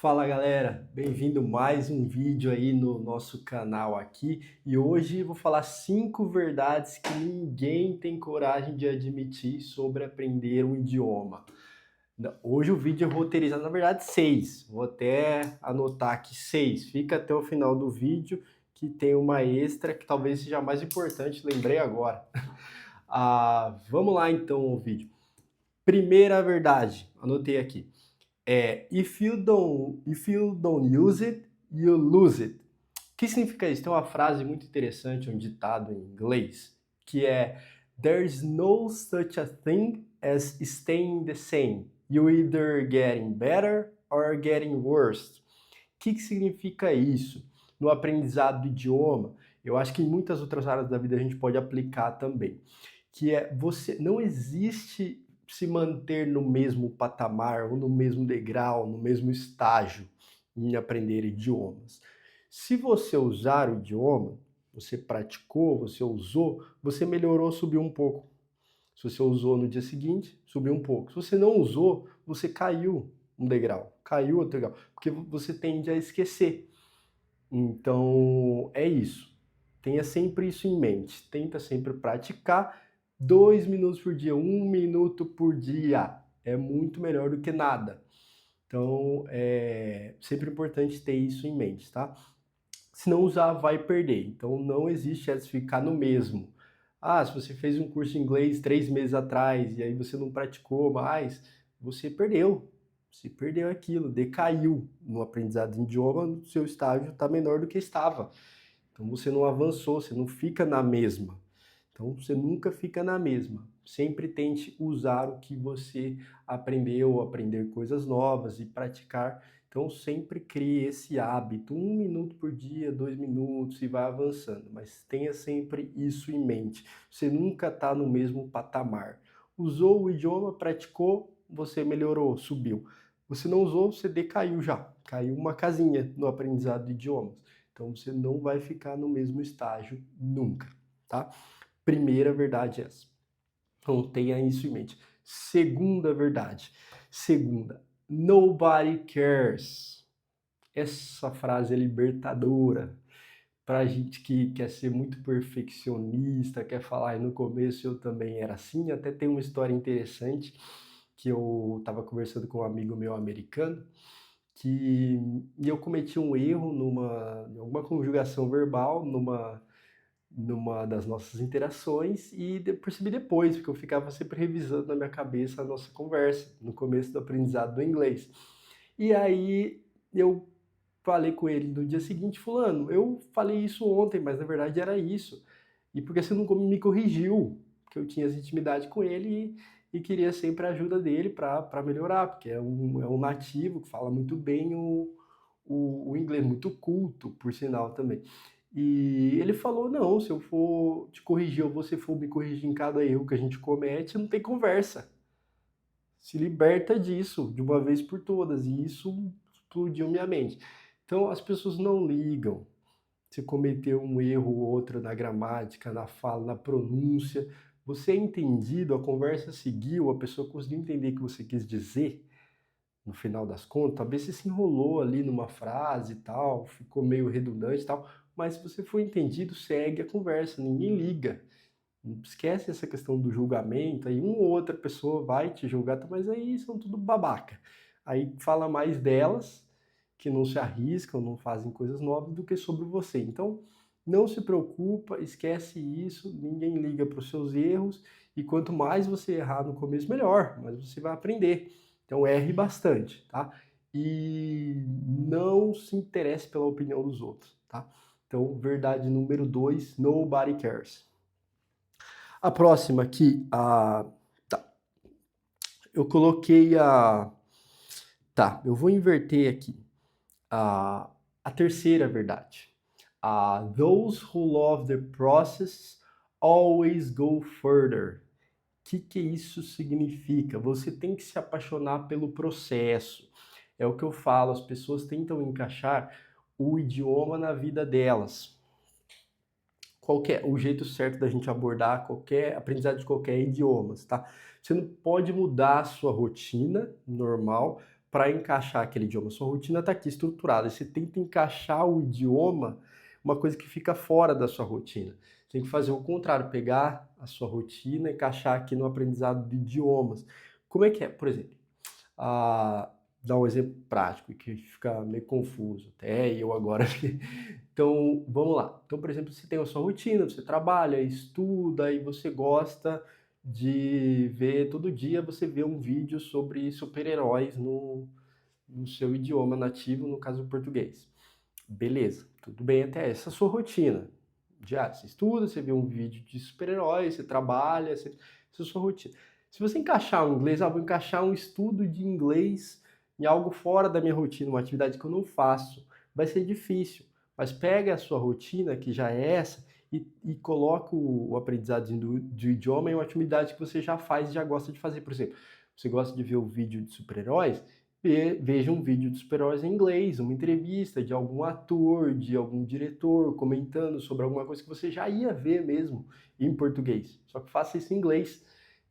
Fala galera, bem-vindo mais um vídeo aí no nosso canal aqui e hoje eu vou falar 5 verdades que ninguém tem coragem de admitir sobre aprender um idioma. Hoje o vídeo é roteirizado, na verdade 6, vou até anotar aqui 6, fica até o final do vídeo que tem uma extra que talvez seja a mais importante, lembrei agora. Vamos lá então o vídeo. Primeira verdade, anotei aqui. If you don't use it, you lose it. O que significa isso? Tem uma frase muito interessante, um ditado em inglês, que é There's no such a thing as staying the same. You either getting better or getting worse. O que significa isso? No aprendizado do idioma, eu acho que em muitas outras áreas da vida a gente pode aplicar também, que é você não existe se manter no mesmo patamar ou no mesmo degrau, no mesmo estágio em aprender idiomas. Se você usar o idioma, você praticou, você usou, você melhorou, subiu um pouco. Se você usou no dia seguinte, subiu um pouco. Se você não usou, você caiu um degrau, caiu outro degrau, porque você tende a esquecer. Então, é isso. Tenha sempre isso em mente. Tenta sempre praticar 2 minutos por dia, 1 minuto por dia. É muito melhor do que nada. Então, é sempre importante ter isso em mente, tá? Se não usar, vai perder. Então, não existe essa ficar no mesmo. Se você fez um curso de inglês 3 meses atrás e aí você não praticou mais, você perdeu. Você perdeu aquilo, decaiu no aprendizado de idioma, o seu estágio está menor do que estava. Então você não avançou, você não fica na mesma. Então você nunca fica na mesma. Sempre tente usar o que você aprendeu, aprender coisas novas e praticar. Então sempre crie esse hábito, 1 minuto por dia, 2 minutos e vai avançando. Mas tenha sempre isso em mente. Você nunca está no mesmo patamar. Usou o idioma, praticou, você melhorou, subiu. Você não usou, você decaiu já. Caiu uma casinha no aprendizado de idiomas. Então você não vai ficar no mesmo estágio nunca, tá? Primeira verdade é essa. Então tenha isso em mente. Segunda verdade. Segunda, nobody cares. Essa frase é libertadora para gente que quer ser muito perfeccionista, quer falar, e no começo eu também era assim, até tem uma história interessante que eu estava conversando com um amigo meu americano, que e eu cometi um erro em alguma conjugação verbal, numa das nossas interações e percebi depois, porque eu ficava sempre revisando na minha cabeça a nossa conversa, no começo do aprendizado do inglês. E aí eu falei com ele no dia seguinte, fulano, eu falei isso ontem, mas na verdade era isso. E porque você não me corrigiu, porque eu tinha essa intimidade com ele e queria sempre a ajuda dele para melhorar, porque é um nativo que fala muito bem o inglês, muito culto, por sinal também. E ele falou: não, se eu for te corrigir ou você for me corrigir em cada erro que a gente comete, não tem conversa. Se liberta disso de uma vez por todas. E isso explodiu minha mente. Então as pessoas não ligam se cometeu um erro ou outro na gramática, na fala, na pronúncia. Você é entendido, a conversa seguiu, a pessoa conseguiu entender o que você quis dizer no final das contas, talvez você se enrolou ali numa frase e tal, ficou meio redundante e tal, mas se você for entendido, segue a conversa, ninguém liga. Esquece essa questão do julgamento, aí uma ou outra pessoa vai te julgar, tá, mas aí são tudo babaca. Aí fala mais delas, que não se arriscam, não fazem coisas novas, do que sobre você. Então, não se preocupa, esquece isso, ninguém liga para os seus erros, e quanto mais você errar no começo, melhor, mas você vai aprender. Então, erre bastante, tá? E não se interesse pela opinião dos outros, tá? Então, verdade número 2, nobody cares. A próxima aqui, tá, eu coloquei tá, eu vou inverter aqui. A terceira verdade. Those who love the process always go further. O que isso significa? Você tem que se apaixonar pelo processo. É o que eu falo, as pessoas tentam encaixar o idioma na vida delas. O jeito certo da gente abordar qualquer aprendizado de qualquer idioma, tá? Você não pode mudar a sua rotina normal para encaixar aquele idioma. Sua rotina está aqui estruturada. Você tenta encaixar o idioma, uma coisa que fica fora da sua rotina. Você tem que fazer o contrário, pegar a sua rotina e encaixar aqui no aprendizado de idiomas. Como é que é? Por exemplo, dar um exemplo prático que fica meio confuso, até eu agora. Então, vamos lá. Então, por exemplo, você tem a sua rotina, você trabalha, estuda e você gosta de ver todo dia, você vê um vídeo sobre super-heróis no seu idioma nativo, no caso o português. Beleza, tudo bem até essa é a sua rotina diária. Você estuda, você vê um vídeo de super-heróis, você trabalha, essa é a sua rotina. Se você encaixar o inglês, vou encaixar um estudo de inglês em algo fora da minha rotina, uma atividade que eu não faço, vai ser difícil. Mas pega a sua rotina, que já é essa, e coloca o aprendizado do idioma em uma atividade que você já faz e já gosta de fazer. Por exemplo, você gosta de ver o vídeo de super-heróis? Veja um vídeo de super-heróis em inglês, uma entrevista de algum ator, de algum diretor comentando sobre alguma coisa que você já ia ver mesmo em português. Só que faça isso em inglês.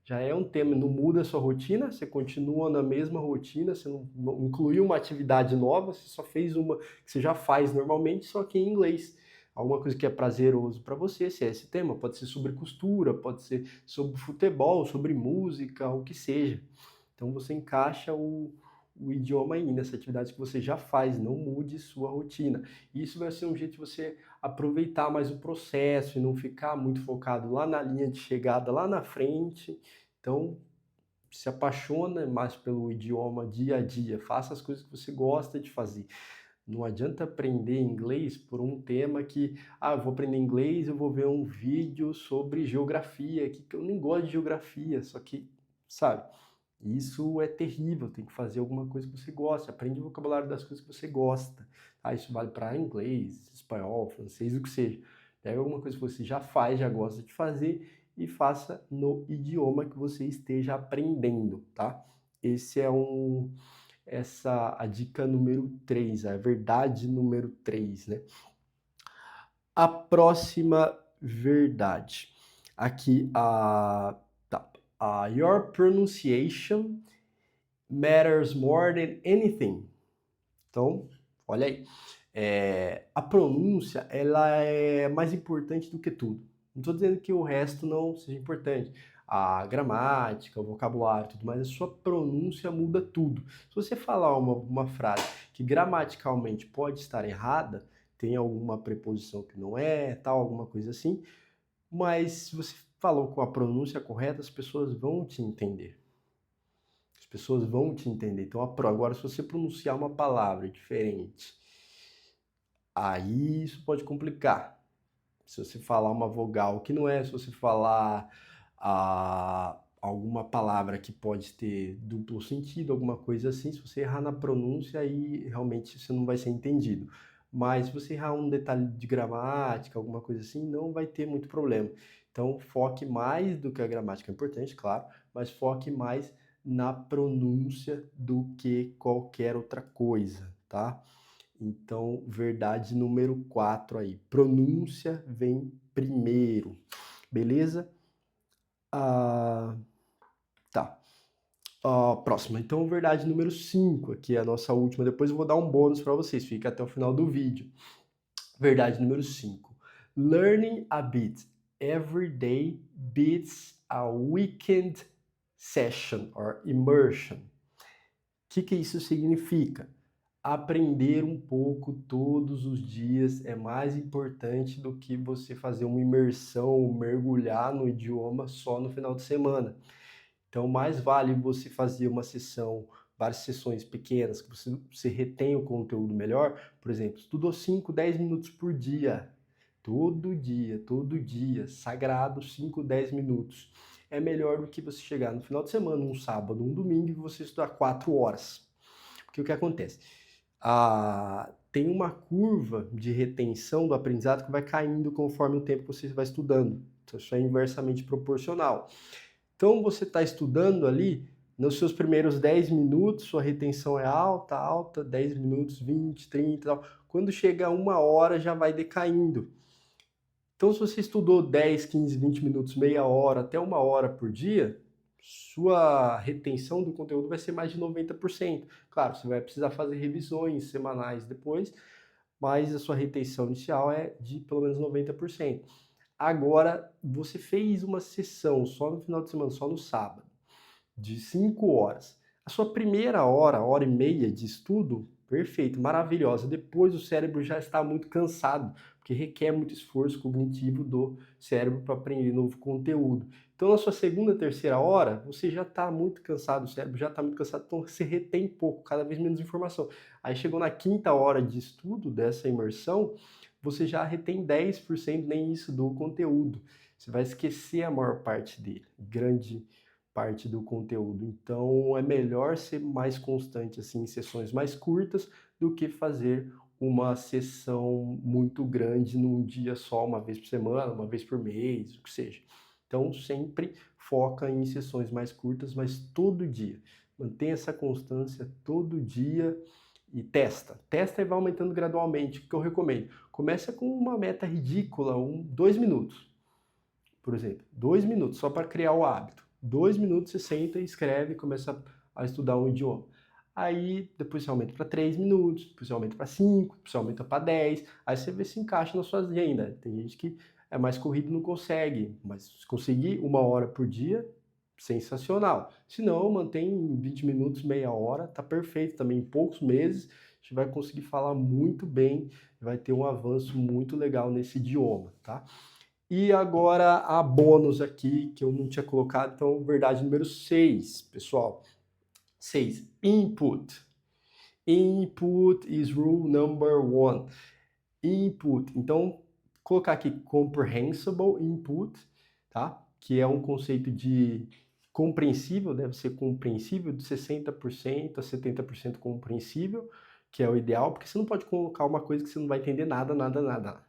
Já é um tema, não muda a sua rotina, você continua na mesma rotina, você não incluiu uma atividade nova, você só fez uma que você já faz normalmente, só que em inglês. Alguma coisa que é prazeroso para você, se é esse tema, pode ser sobre costura, pode ser sobre futebol, sobre música, o que seja. Então você encaixa o idioma aí nessa atividade que você já faz, não mude sua rotina. Isso vai ser um jeito de você aproveitar mais o processo e não ficar muito focado lá na linha de chegada, lá na frente. Então, se apaixona mais pelo idioma dia a dia, faça as coisas que você gosta de fazer. Não adianta aprender inglês por um tema que, eu vou aprender inglês, eu vou ver um vídeo sobre geografia, que eu nem gosto de geografia, só que, sabe, isso é terrível, tem que fazer alguma coisa que você gosta, aprende o vocabulário das coisas que você gosta. Isso vale para inglês, espanhol, francês, o que seja. Pega alguma coisa que você já faz, já gosta de fazer e faça no idioma que você esteja aprendendo, tá? A dica número 3, a verdade número 3, né? A próxima verdade. Aqui, your pronunciation matters more than anything. Então, olha aí. A pronúncia, ela é mais importante do que tudo. Não estou dizendo que o resto não seja importante. A gramática, o vocabulário, tudo mais, a sua pronúncia muda tudo. Se você falar uma frase que gramaticalmente pode estar errada, tem alguma preposição que não é, tal, alguma coisa assim, mas se você falou com a pronúncia correta, as pessoas vão te entender. As pessoas vão te entender. Então, agora, se você pronunciar uma palavra diferente, aí isso pode complicar. Se você falar uma vogal que não é, se você falar alguma palavra que pode ter duplo sentido, alguma coisa assim, se você errar na pronúncia, aí realmente você não vai ser entendido. Mas se você errar um detalhe de gramática, alguma coisa assim, não vai ter muito problema. Então, foque mais do que a gramática, é importante, claro, mas foque mais na pronúncia do que qualquer outra coisa, tá? Então, verdade número 4 aí. Pronúncia vem primeiro. Beleza? Tá. Próxima. Então, verdade número 5, aqui é a nossa última. Depois eu vou dar um bônus para vocês. Fica até o final do vídeo. Verdade número 5. Learning a bit every day beats a weekend session or immersion. O que isso significa? Aprender um pouco todos os dias é mais importante do que você fazer uma imersão, mergulhar no idioma só no final de semana. Então, mais vale você fazer uma sessão, várias sessões pequenas, que você retém o conteúdo melhor. Por exemplo, estudou 5, 10 minutos por dia. Todo dia, sagrado, 5, 10 minutos. É melhor do que você chegar no final de semana, um sábado, um domingo, e você estudar 4 horas. Porque o que acontece? Tem uma curva de retenção do aprendizado que vai caindo conforme o tempo que você vai estudando. Então, isso é inversamente proporcional. Então, você está estudando ali, nos seus primeiros 10 minutos, sua retenção é alta, 10 minutos, 20, 30 tal. Quando chega a 1 hora, já vai decaindo. Então, se você estudou 10, 15, 20 minutos, meia hora, até 1 hora por dia, sua retenção do conteúdo vai ser mais de 90%. Claro, você vai precisar fazer revisões semanais depois, mas a sua retenção inicial é de pelo menos 90%. Agora, você fez uma sessão só no final de semana, só no sábado, de 5 horas. A sua primeira hora e meia de estudo, perfeito, maravilhosa. Depois o cérebro já está muito cansado, porque requer muito esforço cognitivo do cérebro para aprender novo conteúdo. Então, na sua segunda, terceira hora, você já está muito cansado, o cérebro já está muito cansado, então você retém pouco, cada vez menos informação. Aí chegou na quinta hora de estudo dessa imersão, você já retém 10%, nem isso, do conteúdo. Você vai esquecer a maior parte dele, grande parte do conteúdo. Então é melhor ser mais constante assim em sessões mais curtas do que fazer uma sessão muito grande num dia só, uma vez por semana, uma vez por mês, o que seja. Então sempre foca em sessões mais curtas, mas todo dia. Mantenha essa constância todo dia e testa. Testa e vai aumentando gradualmente. O que eu recomendo? Começa com uma meta ridícula, 2 minutos, por exemplo. 2 minutos, só para criar o hábito. 2 minutos você senta e escreve e começa a estudar um idioma. Aí depois você aumenta para 3 minutos, depois você aumenta para 5, depois você aumenta para 10. Aí você vê se encaixa na sua agenda. Tem gente que é mais corrido e não consegue, mas se conseguir 1 hora por dia, sensacional. Se não, mantém 20 minutos, meia hora, tá perfeito também. Em poucos meses, a gente vai conseguir falar muito bem, vai ter um avanço muito legal nesse idioma, tá? E agora a bônus aqui, que eu não tinha colocado, então verdade número 6, pessoal. 6, input. Input is rule number 1. Input, então colocar aqui comprehensible input, tá? Que é um conceito de compreensível, deve ser compreensível de 60% a 70% compreensível, que é o ideal, porque você não pode colocar uma coisa que você não vai entender nada, nada, nada.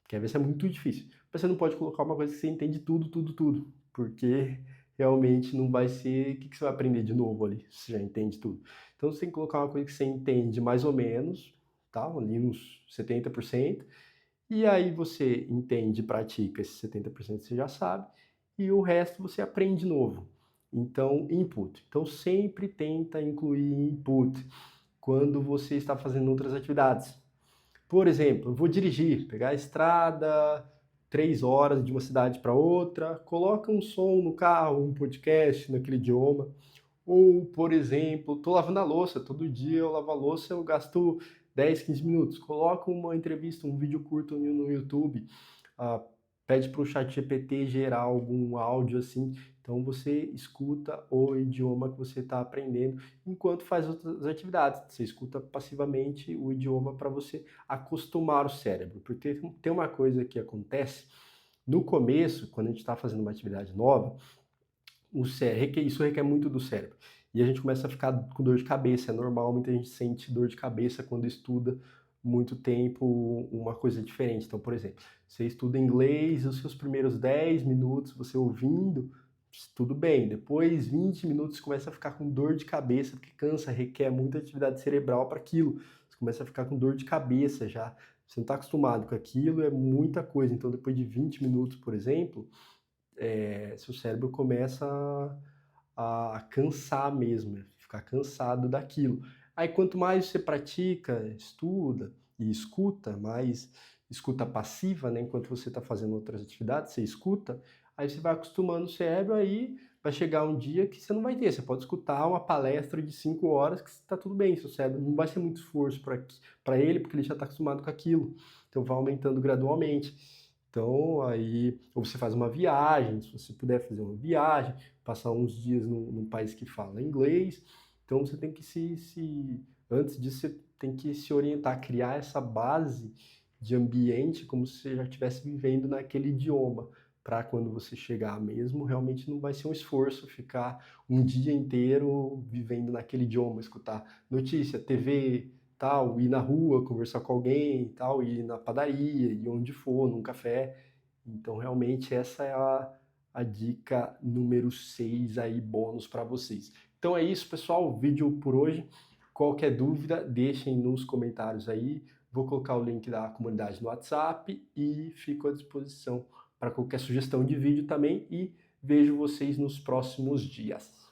Quer ver se é muito difícil. Mas você não pode colocar uma coisa que você entende tudo, tudo, tudo, porque realmente não vai ser... O que você vai aprender de novo ali, se você já entende tudo? Então você tem que colocar uma coisa que você entende mais ou menos, tá? Ali uns 70%, e aí você entende e pratica esses 70% você já sabe, e o resto você aprende de novo. Então, input. Então sempre tenta incluir input quando você está fazendo outras atividades. Por exemplo, eu vou dirigir, pegar a estrada, 3 horas de uma cidade para outra, coloca um som no carro, um podcast naquele idioma. Ou, por exemplo, estou lavando a louça, todo dia eu lavo a louça, eu gasto 10, 15 minutos. Coloca uma entrevista, um vídeo curto no YouTube, ah, pede para o chat GPT gerar algum áudio assim, então você escuta o idioma que você está aprendendo enquanto faz outras atividades. Você escuta passivamente o idioma para você acostumar o cérebro, porque tem uma coisa que acontece no começo, quando a gente está fazendo uma atividade nova, isso requer muito do cérebro. E a gente começa a ficar com dor de cabeça, é normal, muita gente sente dor de cabeça quando estuda muito tempo uma coisa diferente. Então, por exemplo, você estuda inglês, os seus primeiros 10 minutos você ouvindo, tudo bem. Depois, 20 minutos, você começa a ficar com dor de cabeça, porque cansa, requer muita atividade cerebral para aquilo. Você começa a ficar com dor de cabeça já. Você não está acostumado com aquilo, é muita coisa. Então, depois de 20 minutos, por exemplo, seu cérebro começa a cansar mesmo, ficar cansado daquilo. Aí quanto mais você pratica, estuda e escuta, mais escuta passiva, né? Enquanto você está fazendo outras atividades, você escuta, aí você vai acostumando o cérebro, aí vai chegar um dia que você não vai ter. Você pode escutar uma palestra de 5 horas que está tudo bem, seu cérebro não vai ser muito esforço para ele, porque ele já está acostumado com aquilo. Então vai aumentando gradualmente. Então, aí, ou você faz uma viagem, se você puder fazer uma viagem, passar uns dias num país que fala inglês. Então, você tem que antes disso, você tem que se orientar, criar essa base de ambiente como se você já estivesse vivendo naquele idioma, para quando você chegar mesmo, realmente não vai ser um esforço ficar um dia inteiro vivendo naquele idioma, escutar notícia, TV, tal, ir na rua, conversar com alguém, tal, ir na padaria, ir onde for, num café. Então, realmente, essa é a dica número 6 aí, bônus para vocês. Então é isso, pessoal, o vídeo por hoje. Qualquer dúvida, deixem nos comentários aí. Vou colocar o link da comunidade no WhatsApp e fico à disposição para qualquer sugestão de vídeo também. E Vejo vocês nos próximos dias.